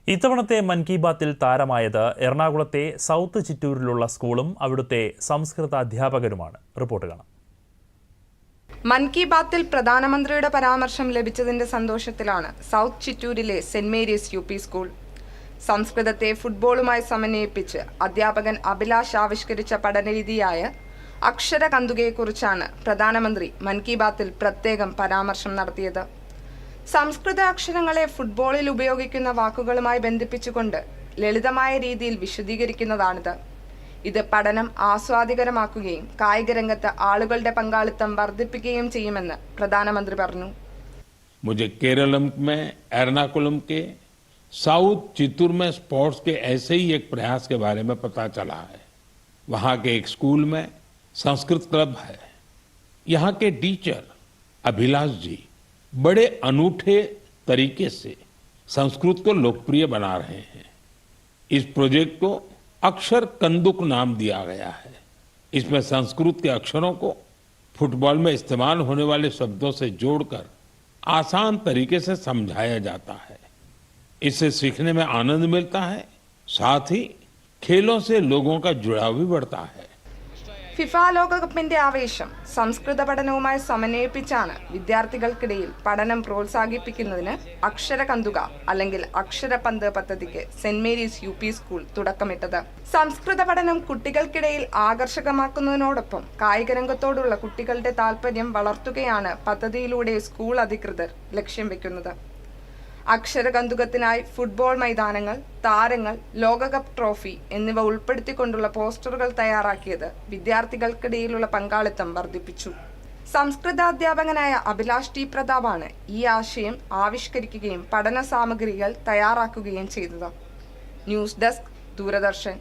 ഇത്തവണത്തെ മൻ കി ബാത്തിൽ താരമായത് എറണാകുളത്തെ സൗത്ത് ചിറ്റൂരിലുള്ള സ്കൂളും അവിടുത്തെ സംസ്കൃത അധ്യാപകരുമാണ്. റിപ്പോർട്ട് കാണാം. മൻ കി ബാത്തിൽ പ്രധാനമന്ത്രിയുടെ പരാമർശം ലഭിച്ചതിന്റെ സന്തോഷത്തിലാണ് സൗത്ത് ചിറ്റൂരിലെ Saint Mary's U P school. സംസ്കൃതത്തെ ഫുട്ബോളുമായി സമന്വയിപ്പിച്ച് അധ്യാപകൻ അഭിലാഷ് ആവിഷ്കരിച്ച പഠനരീതിയായ അക്ഷരകന്തുകയെക്കുറിച്ചാണ് പ്രധാനമന്ത്രി മൻ കി ബാത്തിൽ പ്രത്യേകം പരാമർശം നടത്തിയത്. സംസ്കൃത അക്ഷരങ്ങളെ ഫുട്ബോളിൽ ഉപയോഗിക്കുന്ന വാക്കുകളുമായി ബന്ധിപ്പിച്ചുകൊണ്ട് ലളിതമായ രീതിയിൽ വിശദീകരിക്കുന്നതാണിത്. ഇത് പഠനം ആസ്വാദികരമാക്കുകയും കായിക രംഗത്ത് ആളുകളുടെ പങ്കാളിത്തം വർദ്ധിപ്പിക്കുകയും ചെയ്യുമെന്ന് പ്രധാനമന്ത്രി പറഞ്ഞു. मुझे केरलम में एर्नाकुलम के साउथ चित्तूर में स्पोर्ट्स के ऐसे ही एक प्रयास के बारे में पता चला है. वहां के एक स्कूल में संस्कृत क्लब है. यहाँ के टीचर अभिलाष जी बड़े अनूठे तरीके से संस्कृत को लोकप्रिय बना रहे हैं. इस प्रोजेक्ट को अक्षर कंदुक नाम दिया गया है. इसमें संस्कृत के अक्षरों को फुटबॉल में इस्तेमाल होने वाले शब्दों से जोड़कर आसान तरीके से समझाया जाता है. इससे सीखने में आनंद मिलता है, साथ ही खेलों से लोगों का जुड़ाव भी बढ़ता है. ഫിഫ ലോകകപ്പിന്റെ ആവേശം സംസ്കൃത പഠനവുമായി സമന്വയിപ്പിച്ചാണ് വിദ്യാർത്ഥികൾക്കിടയിൽ പഠനം പ്രോത്സാഹിപ്പിക്കുന്നതിന് അക്ഷരകന്തുക അല്ലെങ്കിൽ അക്ഷരപന്ത് പദ്ധതിക്ക് Saint Mary's U P school തുടക്കമിട്ടത്. സംസ്കൃത പഠനം കുട്ടികൾക്കിടയിൽ ആകർഷകമാക്കുന്നതിനോടൊപ്പം കായിക രംഗത്തോടുള്ള കുട്ടികളുടെ താൽപര്യം വളർത്തുകയാണ് പദ്ധതിയിലൂടെ സ്കൂൾ അധികൃതർ ലക്ഷ്യം വെക്കുന്നത്. അക്ഷരകന്തുകത്തിനായി ഫുട്ബോൾ മൈതാനങ്ങൾ, താരങ്ങൾ, ലോകകപ്പ് ട്രോഫി എന്നിവ ഉൾപ്പെടുത്തിക്കൊണ്ടുള്ള പോസ്റ്ററുകൾ തയ്യാറാക്കിയത് വിദ്യാർത്ഥികൾക്കിടയിലുള്ള പങ്കാളിത്തം വർദ്ധിപ്പിച്ചു. സംസ്കൃതാധ്യാപകനായ അഭിലാഷ് ടി പ്രതാപാണ് ഈ ആശയം ആവിഷ്കരിക്കുകയും പഠന സാമഗ്രികൾ തയ്യാറാക്കുകയും ചെയ്തത്. News desk, Doordarshan.